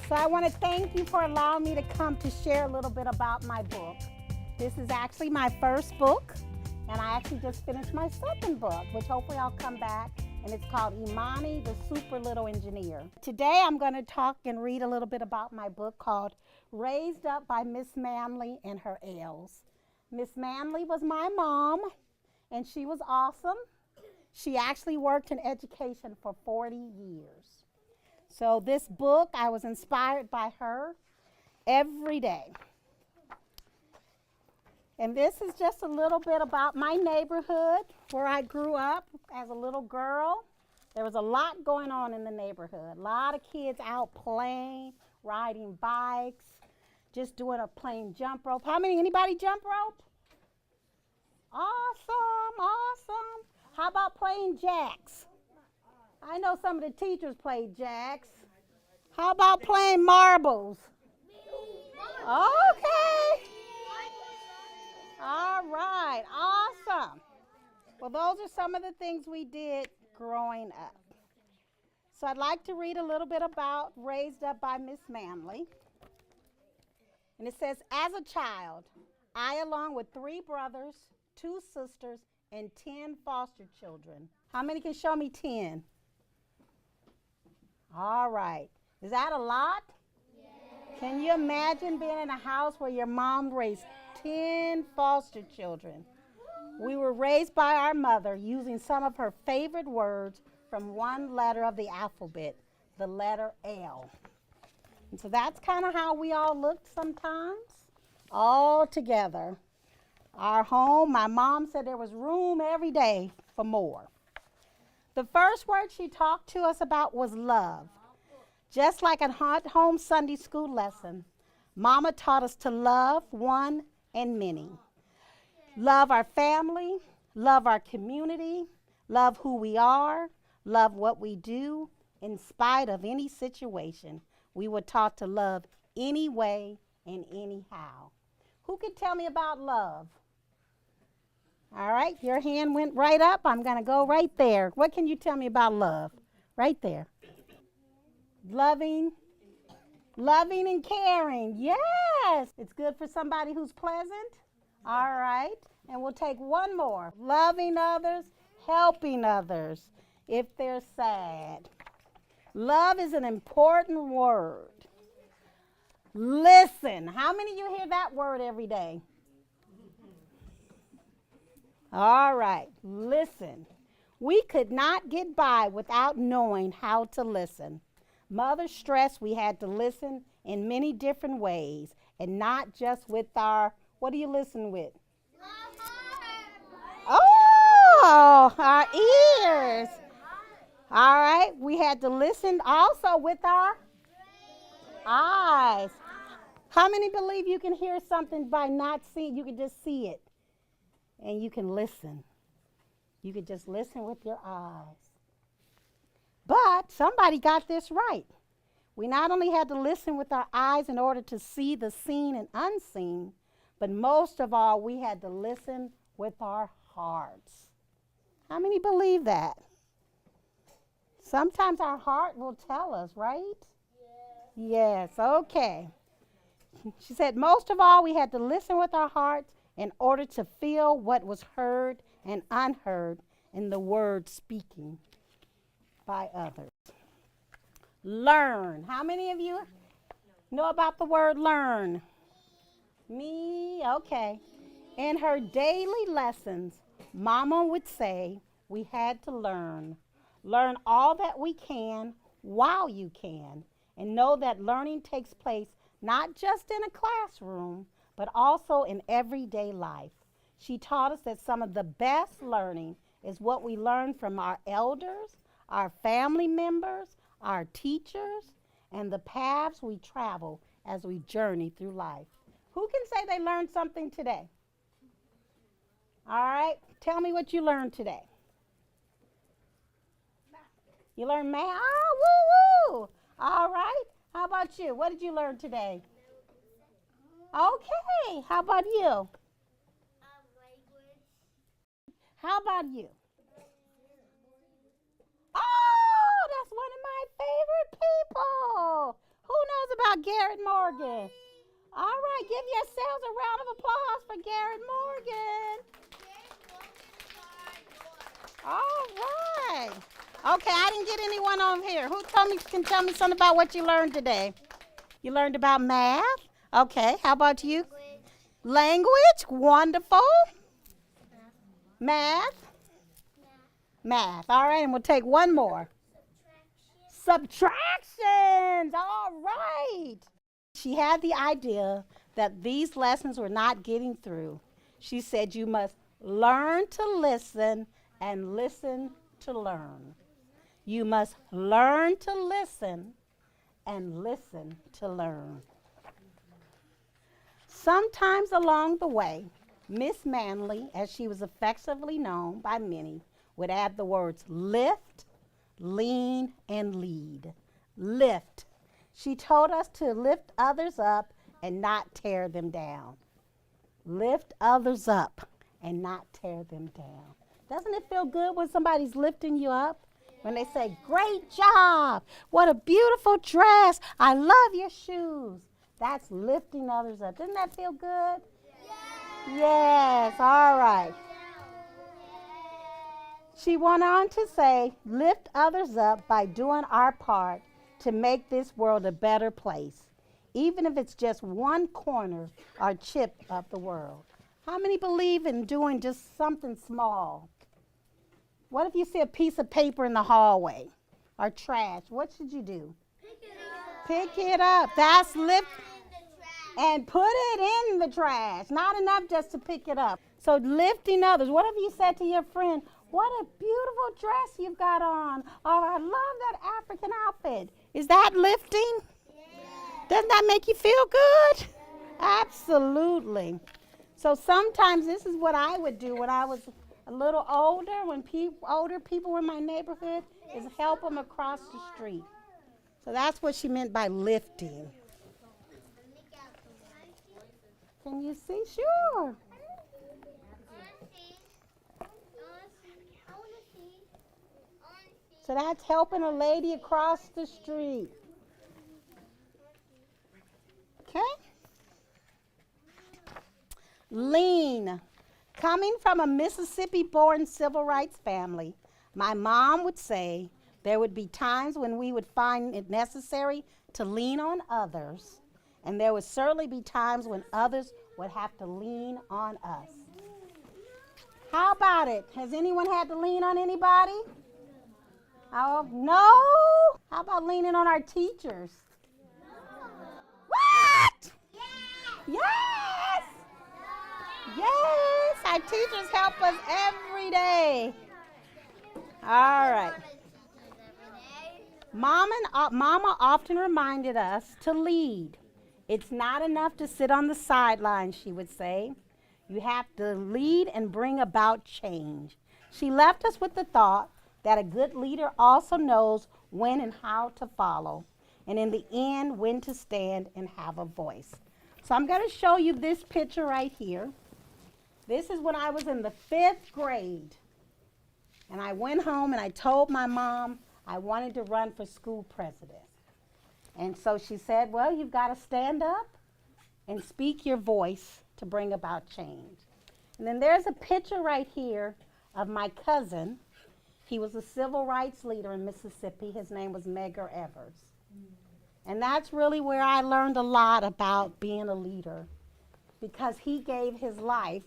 So I want to thank you for allowing me to come to share a little bit about my book. This is actually my first book, and I actually just finished my second book, which hopefully I'll come back, and it's called Imani, the Super Little Engineer. Today I'm going to talk and read a little bit about my book called Raised Up by Miss Manley and Her L's. Miss Manley was my mom, and she was awesome. She actually worked in education for 40 years. So this book, I was inspired by her every day. And this is just a little bit about my neighborhood where I grew up as a little girl. There was a lot going on in the neighborhood. A lot of kids out playing, riding bikes, just playing jump rope. Anybody jump rope? Awesome, awesome. How about playing jacks? I know some of the teachers played jacks. How about playing marbles? Okay. All right, awesome. Well, those are some of the things we did growing up. So I'd like to read a little bit about Raised Up by Miss Manley. And it says, as a child, I, along with 3 brothers, 2 sisters, and 10 foster children. How many can show me 10? All right. Is that a lot? Yes. Can you imagine being in a house where your mom raised 10 foster children? We were raised by our mother using some of her favorite words from one letter of the alphabet, the letter L. And so that's kind of how we all looked sometimes, all together. Our home, my mom said there was room every day for more. The first word she talked to us about was love. Just like a home Sunday school lesson, Mama taught us to love one and many. Love our family, love our community, love who we are, love what we do, in spite of any situation. We were taught to love anyway and anyhow. Who can tell me about love? All right, your hand went right up. I'm going to go right there. What can you tell me about love? Right there. Loving and caring. Yes. It's good for somebody who's pleasant. All right. And we'll take one more. Loving others, helping others if they're sad. Love is an important word. Listen. How many of you hear that word every day? All right, listen. We could not get by without knowing how to listen. Mother stressed we had to listen in many different ways and not just with what do you listen with? Oh, our ears. All right, we had to listen also with our eyes. How many believe you can hear something by not seeing? You can just see it. And you can listen. You can just listen with your eyes. But somebody got this right. We not only had to listen with our eyes in order to see the seen and unseen, but most of all, we had to listen with our hearts. How many believe that? Sometimes our heart will tell us, right? Yes, okay. She said, most of all, we had to listen with our hearts in order to feel what was heard and unheard in the word speaking by others. Learn. How many of you know about the word learn? Me? Okay. In her daily lessons, Mama would say we had to learn. Learn all that we can while you can, and know that learning takes place not just in a classroom, but also in everyday life. She taught us that some of the best learning is what we learn from our elders, our family members, our teachers, and the paths we travel as we journey through life. Who can say they learned something today? All right, tell me what you learned today. You learned math? Oh, woo-woo! All right, how about you? What did you learn today? Okay, how about you? Language. How about you? Oh, that's one of my favorite people. Who knows about Garrett Morgan? All right, give yourselves a round of applause for Garrett Morgan. All right. Okay, I didn't get anyone on here. Who can tell me something about what you learned today? You learned about math? Okay, how about you? Language, wonderful. Math? Math. All right, and we'll take one more. Subtractions. All right. She had the idea that these lessons were not getting through. She said you must learn to listen and listen to learn. You must learn to listen and listen to learn. Sometimes along the way, Miss Manley, as she was affectionately known by many, would add the words lift, lean, and lead. Lift. She told us to lift others up and not tear them down. Lift others up and not tear them down. Doesn't it feel good when somebody's lifting you up? When they say, great job, what a beautiful dress, I love your shoes. That's lifting others up. Doesn't that feel good? Yes, all right. She went on to say, lift others up by doing our part to make this world a better place, even if it's just one corner or chip of the world. How many believe in doing just something small? What if you see a piece of paper in the hallway or trash? What should you do? Pick it up. That's lift. And put it in the trash. Not enough just to pick it up. So lifting others. What if you said to your friend, what a beautiful dress you've got on. Or I love that African outfit. Is that lifting? Doesn't that make you feel good? Absolutely. So sometimes this is what I would do when I was a little older, when older people were in my neighborhood, is help them across the street. So that's what she meant by lifting. Can you see? Sure. So that's helping a lady across the street. Okay? Lean. Coming from a Mississippi-born civil rights family, my mom would say there would be times when we would find it necessary to lean on others, and there would certainly be times when others would have to lean on us. How about it? Has anyone had to lean on anybody? Oh, no? How about leaning on our teachers? What? Yes! Yes, our teachers help us every day. All right. Mama often reminded us to lead. It's not enough to sit on the sidelines, she would say. You have to lead and bring about change. She left us with the thought that a good leader also knows when and how to follow, and in the end, when to stand and have a voice. So I'm going to show you this picture right here. This is when I was in the 5th grade. And I went home and I told my mom I wanted to run for school president. And so she said, well, you've got to stand up and speak your voice to bring about change. And then there's a picture right here of my cousin. He was a civil rights leader in Mississippi. His name was Sandra Evers. And that's really where I learned a lot about being a leader, because he gave his life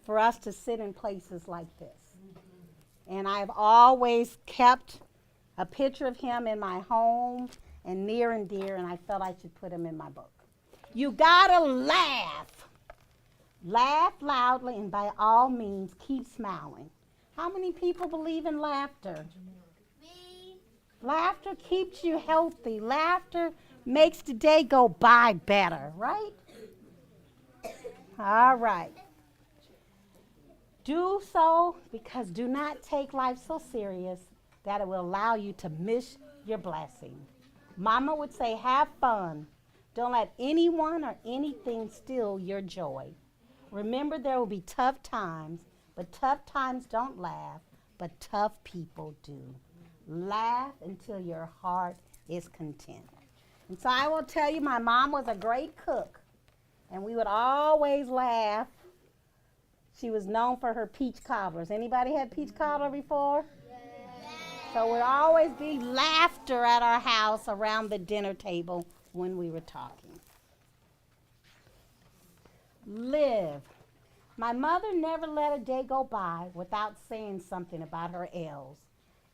for us to sit in places like this. And I've always kept a picture of him in my home and near and dear, and I felt I should put him in my book. You gotta laugh. Laugh loudly, and by all means, keep smiling. How many people believe in laughter? Me. Laughter keeps you healthy. Laughter makes the day go by better, right? All right. Do so, because do not take life so serious that it will allow you to miss your blessing. Mama would say, have fun. Don't let anyone or anything steal your joy. Remember, there will be tough times, but tough times don't laugh, but tough people do. Laugh until your heart is content. And so I will tell you, my mom was a great cook, and we would always laugh. She was known for her peach cobblers. Anybody had peach cobbler before? Yes. So would always be laughter at our house around the dinner table when we were talking. Live. My mother never let a day go by without saying something about her L's.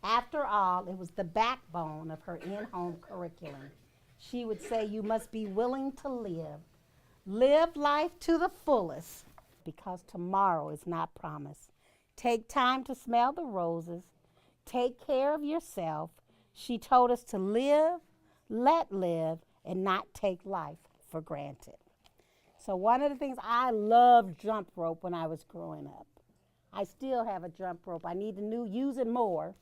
After all, it was the backbone of her in-home curriculum. She would say, you must be willing to live. Live life to the fullest, because tomorrow is not promised. Take time to smell the roses. Take care of yourself. She told us to live, let live, and not take life for granted. So one of the things, I loved jump rope when I was growing up. I still have a jump rope. I need to use it more,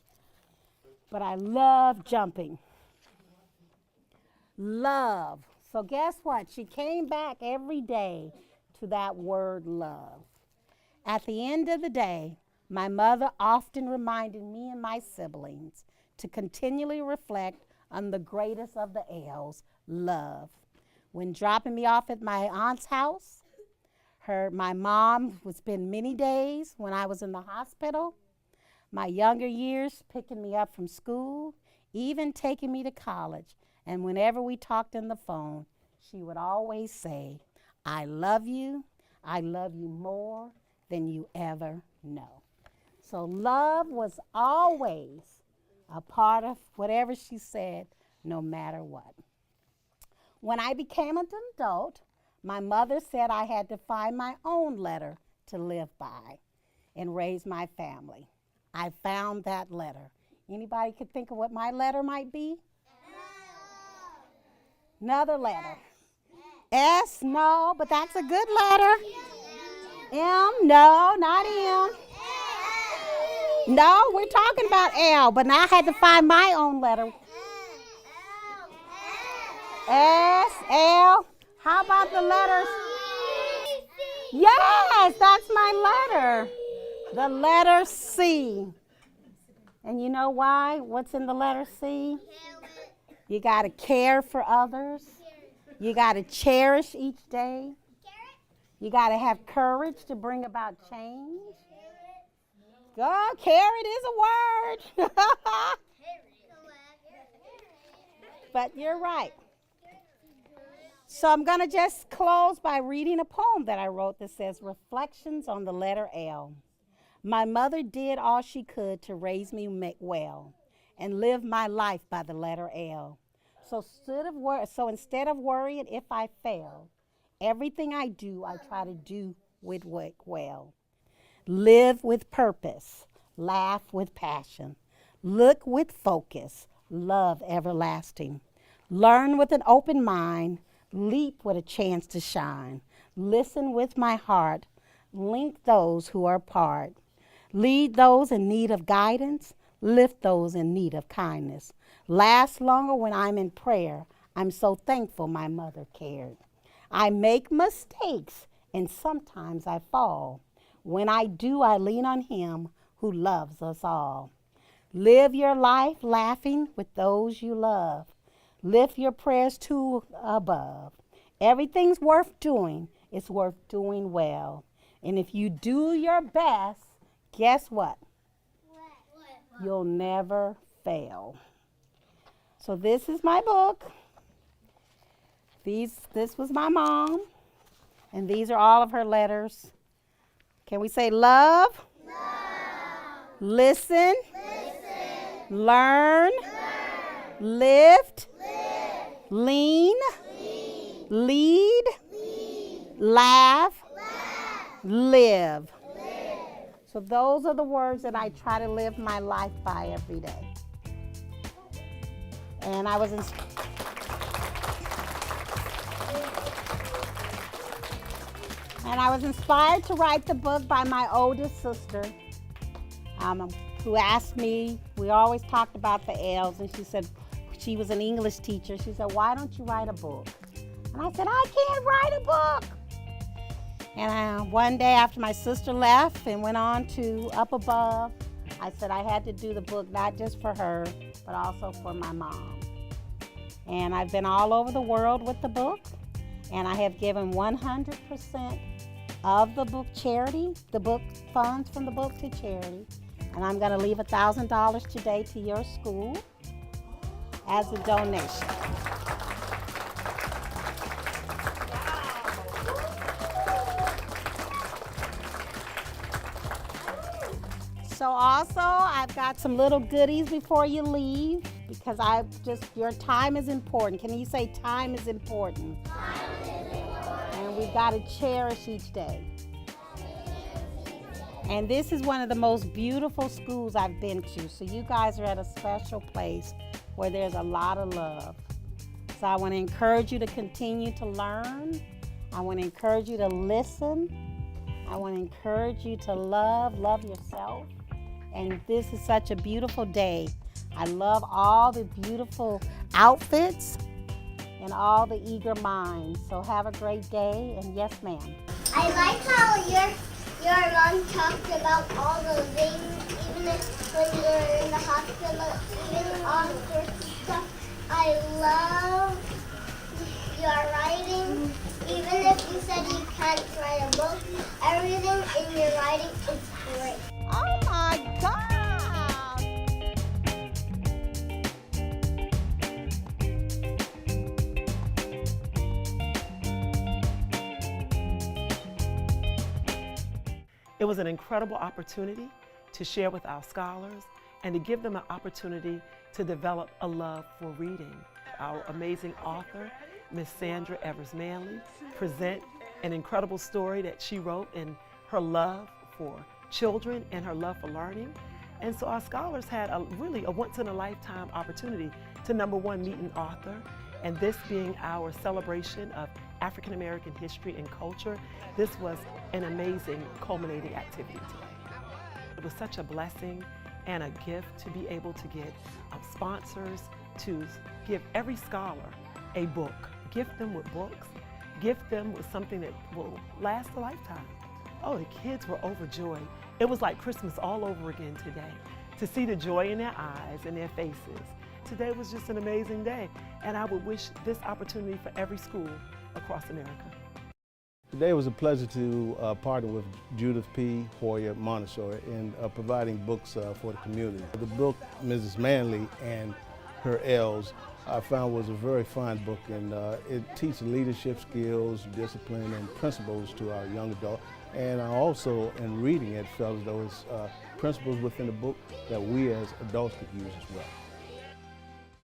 but I love jumping. Love. So guess what? She came back every day to that word love. At the end of the day, my mother often reminded me and my siblings to continually reflect on the greatest of the L's, love. When dropping me off at my aunt's house, my mom would spend many days when I was in the hospital, my younger years picking me up from school, even taking me to college. And whenever we talked on the phone, she would always say, I love you more than you ever know. So love was always a part of whatever she said, no matter what. When I became an adult, my mother said I had to find my own letter to live by and raise my family. I found that letter. Anybody could think of what my letter might be? Another letter. S, no, but that's a good letter. M, no, not M. No, we're talking about L, but now I had to find my own letter. S, L. How about the letters? Yes, that's my letter. The letter C. And you know why? What's in the letter C? You got to care for others. You got to cherish each day. You got to have courage to bring about change. God, carrot is a word. But you're right. So I'm going to just close by reading a poem that I wrote that says, Reflections on the Letter L. My mother did all she could to raise me well and live my life by the letter L. So instead of worrying if I fail, everything I do, I try to do with well. Live with purpose, laugh with passion, look with focus, love everlasting. Learn with an open mind, leap with a chance to shine. Listen with my heart, link those who are apart. Lead those in need of guidance, lift those in need of kindness. Last longer when I'm in prayer. I'm so thankful my mother cared. I make mistakes and sometimes I fall. When I do, I lean on him who loves us all. Live your life laughing with those you love. Lift your prayers to above. Everything's worth doing. It's worth doing well. And if you do your best, guess what? You'll never fail. So this is my book. This was my mom. And these are all of her letters. Can we say love? Love. Listen. Listen. Learn. Learn. Lift. Lift. Lean. Lean. Lead. Lead. Laugh. Laugh. Live. Live. So those are the words that I try to live my life by every day. And I was inspired to write the book by my oldest sister, who asked me, we always talked about the L's, and she said, she was an English teacher. She said, why don't you write a book? And I said, I can't write a book. And one day after my sister left and went on to Up Above, I said I had to do the book not just for her, but also for my mom. And I've been all over the world with the book, and I have given 100% of the book charity, the book funds from the book to charity. And I'm going to leave $1,000 today to your school as a donation. So also, I've got some little goodies before you leave, because your time is important. Can you say time is important? Time is important. And we've got to cherish each day. And this is one of the most beautiful schools I've been to. So you guys are at a special place where there's a lot of love. So I want to encourage you to continue to learn. I want to encourage you to listen. I want to encourage you to love yourself. And this is such a beautiful day. I love all the beautiful outfits and all the eager minds. So have a great day, and yes, ma'am. I like how your mom talked about all the things, even when you were in the hospital, even all sorts of stuff. I love your writing. Even if you said you can't write a book, everything in your writing is great. Oh my God! It was an incredible opportunity to share with our scholars and to give them an opportunity to develop a love for reading. Our amazing author, Miss Sandra Evers-Manley, present an incredible story that she wrote in her love for children and her love for learning. And so our scholars had really a once-in-a-lifetime opportunity to, number one, meet an author, and this being our celebration of African American history and culture, this was an amazing culminating activity today. It was such a blessing and a gift to be able to get sponsors to give every scholar a book, gift them with books, gift them with something that will last a lifetime. Oh, the kids were overjoyed. It was like Christmas all over again today, to see the joy in their eyes and their faces. Today was just an amazing day, and I would wish this opportunity for every school across America. Today was a pleasure to partner with Judith P. Hoyer Montessori in providing books for the community. The book, Mrs. Manley and Her L's, I found was a very fine book, and it teaches leadership skills, discipline, and principles to our young adults. And I also, in reading it, felt as though it's principles within the book that we as adults could use as well.